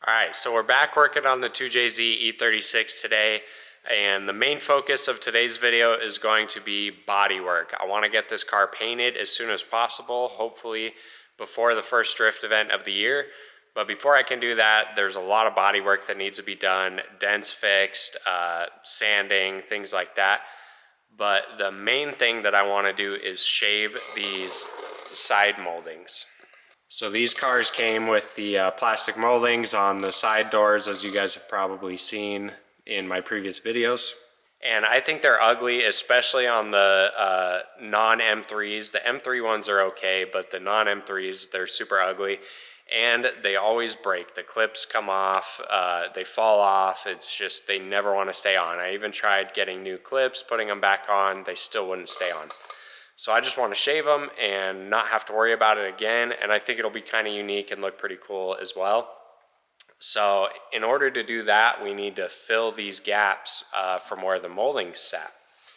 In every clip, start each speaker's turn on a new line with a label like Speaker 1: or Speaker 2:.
Speaker 1: Alright, so we're back working on the 2JZ E36 today, and the main focus of today's video is going to be body work. I want to get this car painted as soon as possible, hopefully before the first drift event of the year. But before I can do that, there's a lot of body work that needs to be done, dents fixed, sanding, things like that. But the main thing that I want to do is shave these side moldings. So these cars came with the plastic moldings on the side doors, as you guys have probably seen in my previous videos. And I think they're ugly, especially on the non-M3s. The M3 ones are okay, but the non-M3s, they're super ugly. And they always break. The clips come off, they fall off. It's just, they never want to stay on. I even tried getting new clips, putting them back on. They still wouldn't stay on. So I just want to shave them and not have to worry about it again, and I think it'll be kind of unique and look pretty cool as well. So in order to do that, we need to fill these gaps from where the molding sat.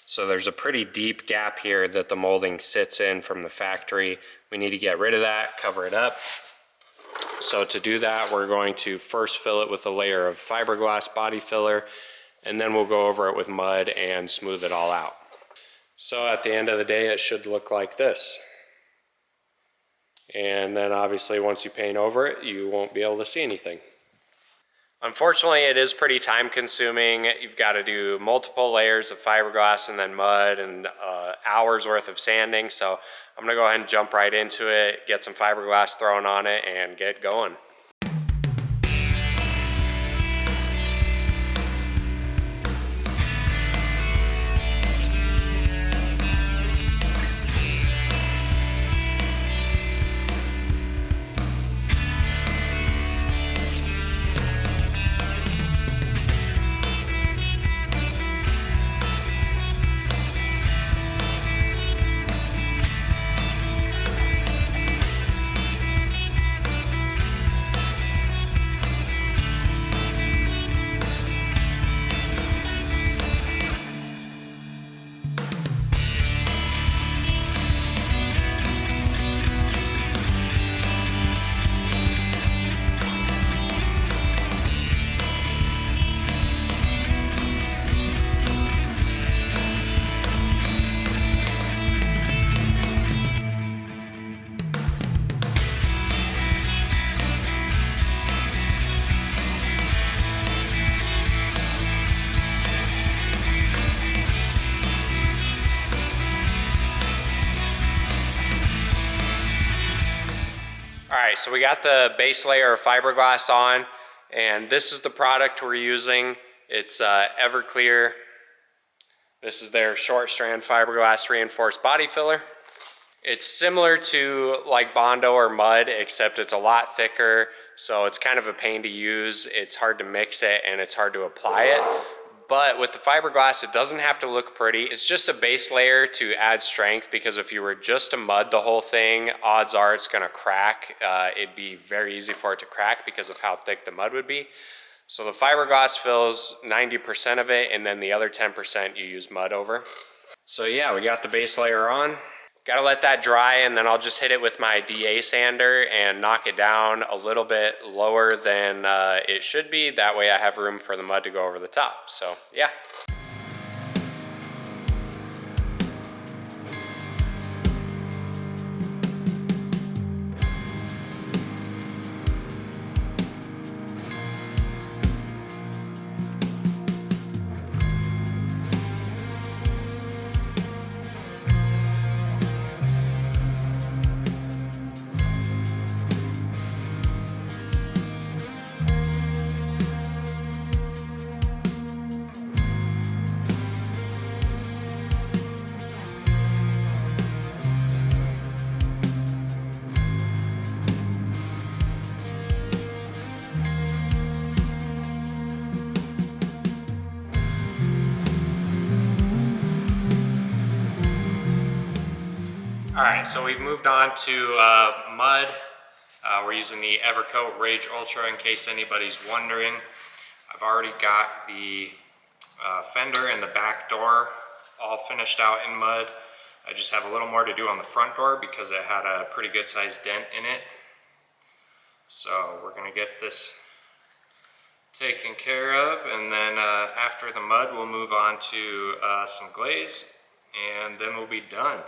Speaker 1: So there's a pretty deep gap here that the molding sits in from the factory. We need to get rid of that, cover it up. So to do that, we're going to first fill it with a layer of fiberglass body filler, and then we'll go over it with mud and smooth it all out. So at the end of the day, it should look like this. And then obviously once you paint over it, you won't be able to see anything. Unfortunately, it is pretty time consuming. You've got to do multiple layers of fiberglass and then mud and hours worth of sanding. So I'm gonna go ahead and jump right into it, get some fiberglass thrown on it and get going. Alright, so we got the base layer of fiberglass on, and this is the product we're using. It's Everclear. This is their short strand fiberglass reinforced body filler. It's similar to like Bondo or mud, except it's a lot thicker, so it's kind of a pain to use. It's hard to mix it and it's hard to apply it. But with the fiberglass, it doesn't have to look pretty. It's just a base layer to add strength, because if you were just to mud the whole thing, odds are it's gonna crack. It'd be very easy for it to crack because of how thick the mud would be. So the fiberglass fills 90% of it, and then the other 10% you use mud over. So yeah, we got the base layer on. Gotta let that dry, and then I'll just hit it with my DA sander and knock it down a little bit lower than it should be. That way I have room for the mud to go over the top. So yeah. Alright, so we've moved on to mud. We're using the Evercoat Rage Ultra in case anybody's wondering. I've already got the fender and the back door all finished out in mud. I just have a little more to do on the front door because it had a pretty good sized dent in it. So we're going to get this taken care of, and then after the mud we'll move on to some glaze, and then we'll be done.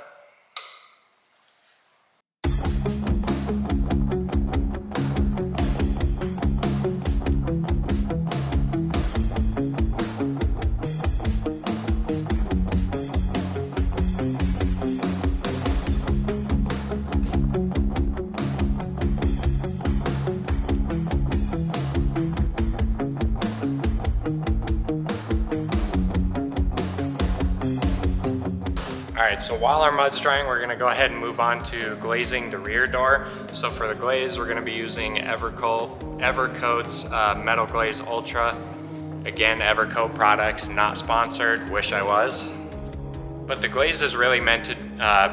Speaker 1: Alright, so while our mud's drying, we're going to go ahead and move on to glazing the rear door. So for the glaze, we're going to be using Evercoat's Metal Glaze Ultra. Again, Evercoat products, not sponsored, wish I was. But the glaze is really meant to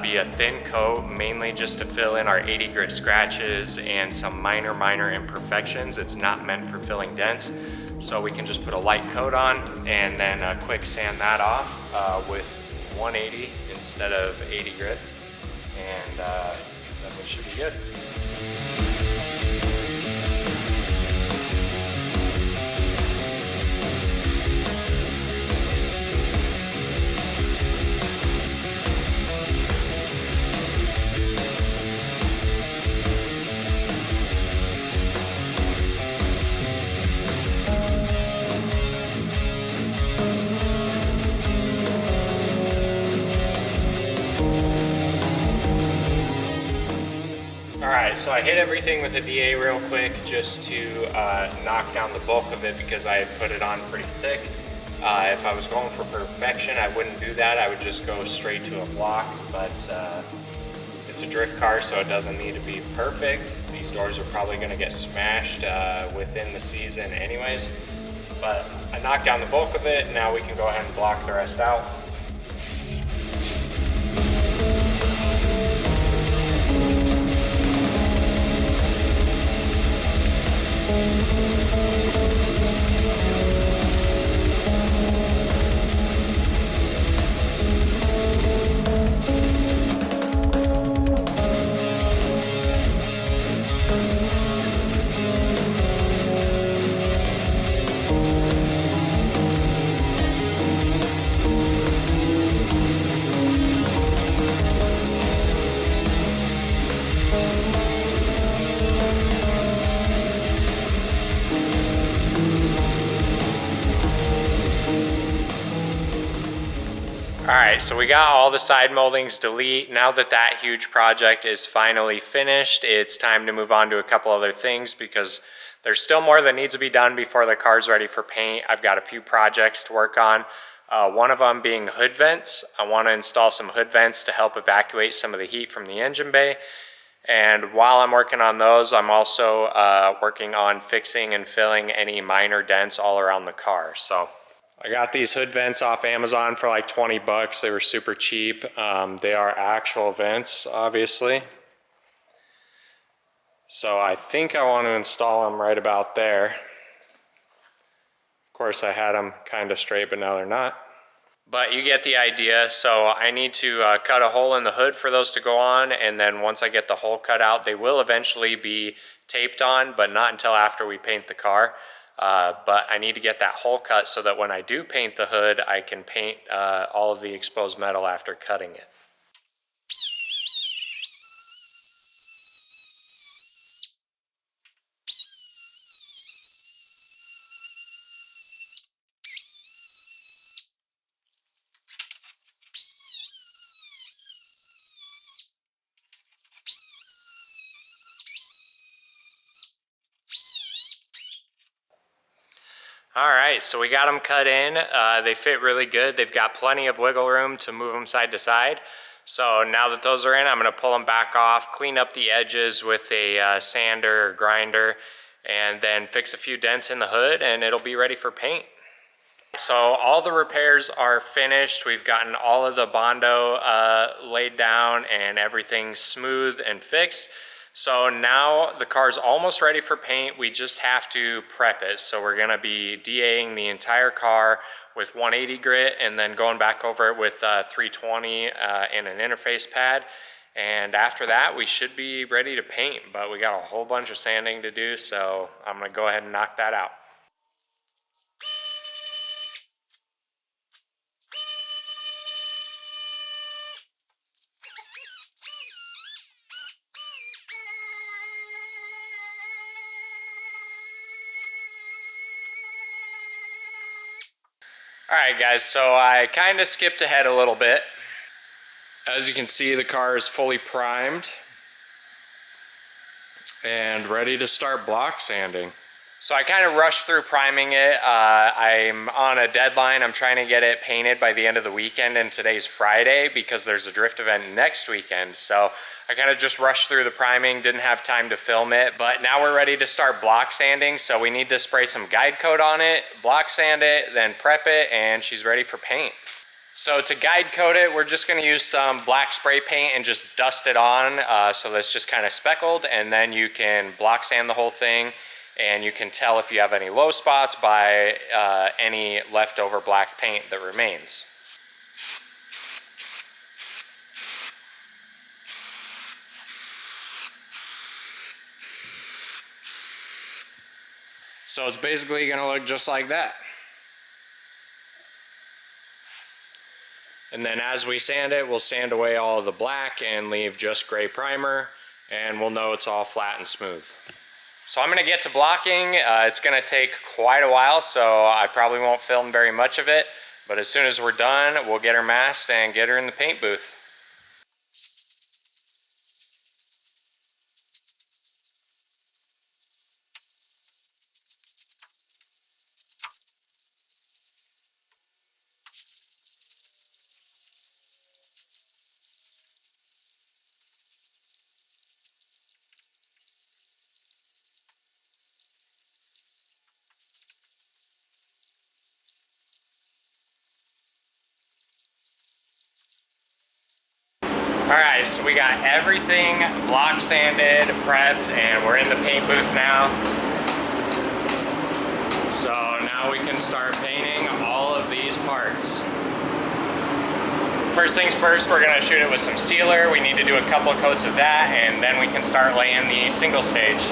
Speaker 1: be a thin coat, mainly just to fill in our 80 grit scratches and some minor imperfections. It's not meant for filling dents. So we can just put a light coat on and then quick sand that off with 180 instead of 80 grit, and then we should be good. Alright, so I hit everything with a DA real quick just to knock down the bulk of it because I had put it on pretty thick. If I was going for perfection, I wouldn't do that. I would just go straight to a block, but it's a drift car, so it doesn't need to be perfect. These doors are probably going to get smashed within the season anyways, but I knocked down the bulk of it. Now we can go ahead and block the rest out. Alright, so we got all the side moldings delete. Now that that huge project is finally finished, it's time to move on to a couple other things because there's still more that needs to be done before the car's ready for paint. I've got a few projects to work on. One of them being hood vents. I want to install some hood vents to help evacuate some of the heat from the engine bay. And while I'm working on those, I'm also working on fixing and filling any minor dents all around the car. So I got these hood vents off Amazon for like 20 bucks. They were super cheap. They are actual vents, obviously. So I think I want to install them right about there. Of course, I had them kind of straight, but now they're not. But you get the idea. So I need to cut a hole in the hood for those to go on, and then once I get the hole cut out, they will eventually be taped on, but not until after we paint the car. But I need to get that hole cut so that when I do paint the hood, I can paint all of the exposed metal after cutting it. Alright, so we got them cut in. They fit really good. They've got plenty of wiggle room to move them side to side. So now that those are in, I'm going to pull them back off, clean up the edges with a sander or grinder, and then fix a few dents in the hood, and it'll be ready for paint. So all the repairs are finished. We've gotten all of the Bondo laid down and everything smooth and fixed. So now the car's almost ready for paint. We just have to prep it. So we're gonna be DAing the entire car with 180 grit and then going back over it with 320 and an interface pad. And after that, we should be ready to paint, but we got a whole bunch of sanding to do. So I'm gonna go ahead and knock that out. Alright guys, so I kind of skipped ahead a little bit. As you can see, the car is fully primed and ready to start block sanding. So I kind of rushed through priming it. I'm on a deadline. I'm trying to get it painted by the end of the weekend, and today's Friday because there's a drift event next weekend. So I kind of just rushed through the priming, didn't have time to film it, but now we're ready to start block sanding. So we need to spray some guide coat on it, block sand it, then prep it, and she's ready for paint. So to guide coat it, we're just gonna use some black spray paint and just dust it on so that's just kind of speckled, and then you can block sand the whole thing. And you can tell if you have any low spots by any leftover black paint that remains. So it's basically going to look just like that. And then as we sand it, we'll sand away all of the black and leave just gray primer, and we'll know it's all flat and smooth. So I'm going to get to blocking. It's going to take quite a while, so I probably won't film very much of it. But as soon as we're done, we'll get her masked and get her in the paint booth. Alright, so we got everything block sanded, prepped, and we're in the paint booth now. So now we can start painting all of these parts. First things first, we're going to shoot it with some sealer. We need to do a couple coats of that, and then we can start laying the single stage.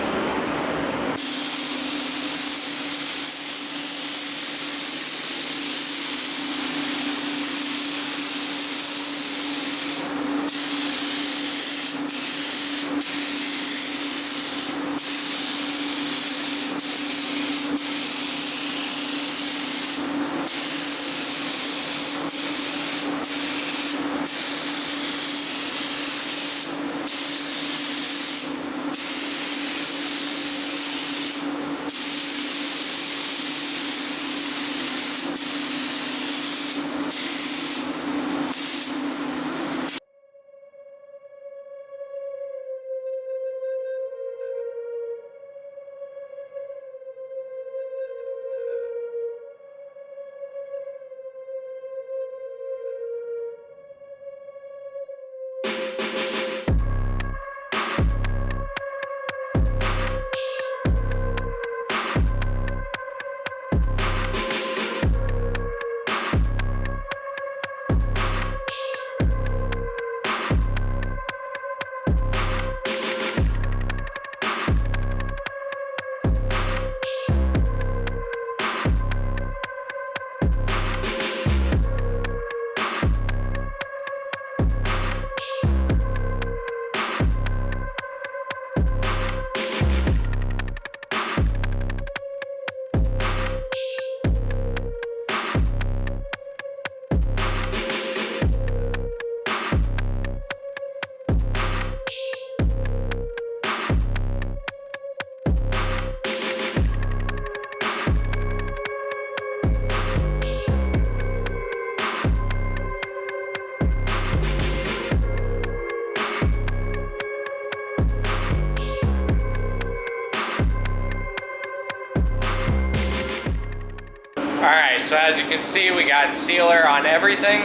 Speaker 1: Alright, so as you can see, we got sealer on everything.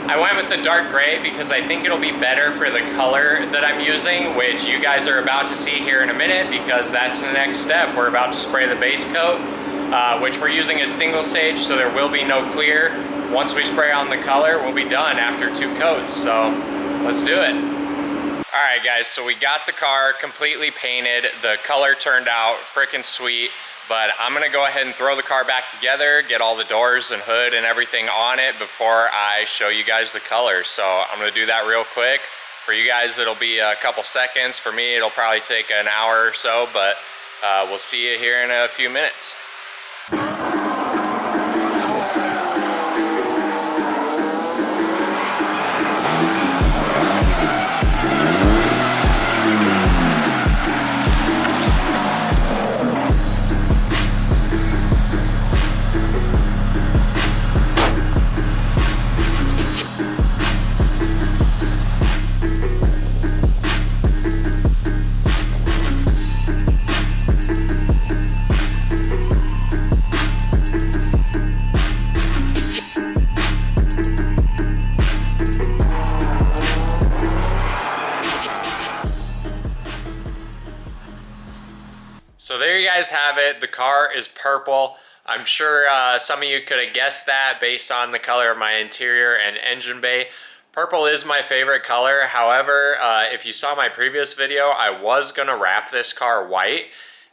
Speaker 1: I went with the dark gray because I think it'll be better for the color that I'm using, which you guys are about to see here in a minute because that's the next step. We're about to spray the base coat, which we're using as single stage, so there will be no clear. Once we spray on the color, we'll be done after 2 coats, so let's do it. Alright guys, so we got the car completely painted. The color turned out freaking sweet, but I'm gonna go ahead and throw the car back together, get all the doors and hood and everything on it before I show you guys the color. So I'm gonna do that real quick. For you guys, it'll be a couple seconds. For me, it'll probably take an hour or so, but
Speaker 2: We'll see you here in a few minutes.
Speaker 1: So there you guys have it. The car is purple. I'm sure some of you could have guessed that based on the color of my interior and engine bay. Purple is my favorite color. However, if you saw my previous video, I was gonna wrap this car white,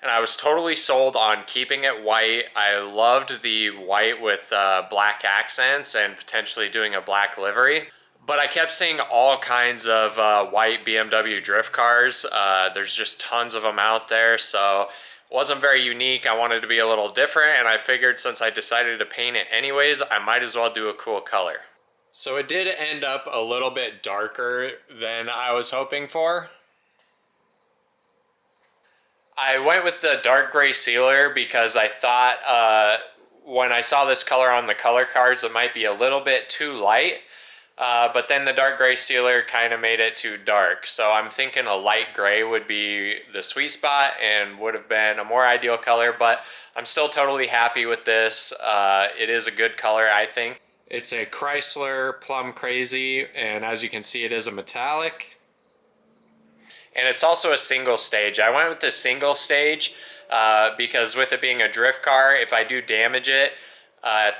Speaker 1: and I was totally sold on keeping it white. I loved the white with black accents and potentially doing a black livery. But I kept seeing all kinds of white BMW drift cars. There's just tons of them out there, so it wasn't very unique. I wanted to be a little different, and I figured since I decided to paint it anyways, I might as well do a cool color. So it did end up a little bit darker than I was hoping for. I went with the dark gray sealer because I thought when I saw this color on the color cards, it might be a little bit too light. But then the dark gray sealer kind of made it too dark. So I'm thinking a light gray would be the sweet spot and would have been a more ideal color, but I'm still totally happy with this. It is a good color, I think. It's a Chrysler Plum Crazy, and as you can see, it is a metallic. And it's also a single stage. I went with the single stage because with it being a drift car, if I do damage it,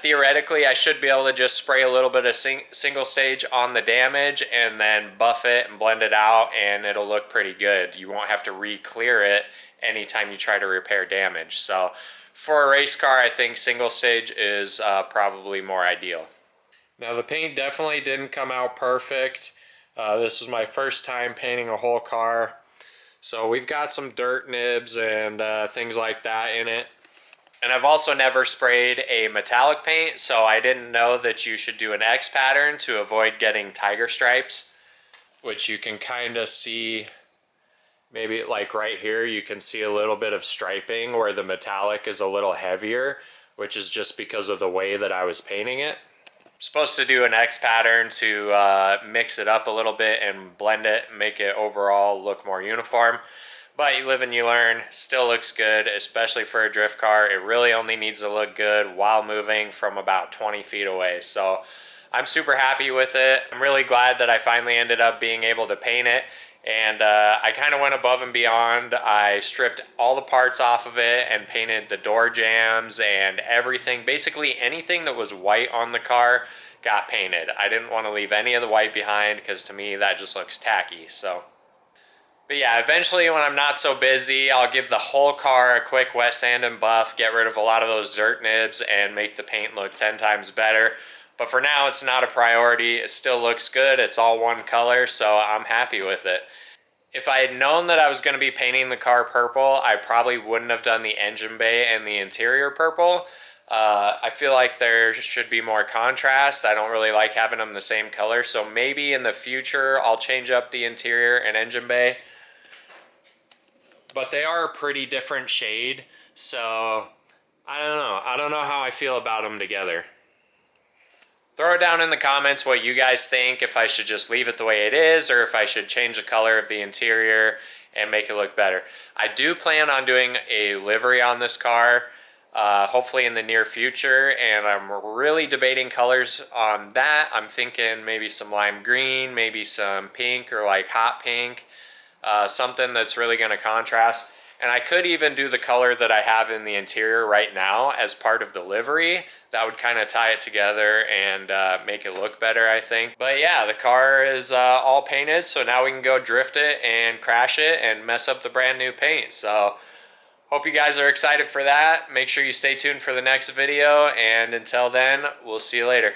Speaker 1: theoretically, I should be able to just spray a little bit of single stage on the damage and then buff it and blend it out, and it'll look pretty good. You won't have to re-clear it anytime you try to repair damage. So for a race car, I think single stage is probably more ideal. Now the paint definitely didn't come out perfect. This was my first time painting a whole car. So we've got some dirt nibs and things like that in it. And I've also never sprayed a metallic paint, so I didn't know that you should do an X pattern to avoid getting tiger stripes, which you can kind of see, maybe like right here, you can see a little bit of striping where the metallic is a little heavier, which is just because of the way that I was painting it. I'm supposed to do an X pattern to mix it up a little bit and blend it, make it overall look more uniform. But you live and you learn. Still looks good, especially for a drift car. It really only needs to look good while moving from about 20 feet away. So I'm super happy with it. I'm really glad that I finally ended up being able to paint it. And I kind of went above and beyond. I stripped all the parts off of it and painted the door jambs and everything. Basically anything that was white on the car got painted. I didn't want to leave any of the white behind because to me that just looks tacky. But yeah, eventually when I'm not so busy, I'll give the whole car a quick wet sand and buff, get rid of a lot of those dirt nibs, and make the paint look 10 times better. But for now, it's not a priority. It still looks good. It's all one color, so I'm happy with it. If I had known that I was going to be painting the car purple, I probably wouldn't have done the engine bay and the interior purple. I feel like there should be more contrast. I don't really like having them the same color, so maybe in the future I'll change up the interior and engine bay. But they are a pretty different shade, so I don't know. I don't know how I feel about them together. Throw it down in the comments what you guys think, if I should just leave it the way it is or if I should change the color of the interior and make it look better. I do plan on doing a livery on this car, hopefully in the near future, and I'm really debating colors on that. I'm thinking maybe some lime green, maybe some pink or like hot pink, something that's really going to contrast. And I could even do the color that I have in the interior right now as part of the livery. That would kind of tie it together and make it look better, I think. But yeah, the car is all painted, so now we can go drift it and crash it and mess up the brand new paint. So hope you guys are excited for that. Make sure you stay tuned for the next video, and until then, we'll see you later.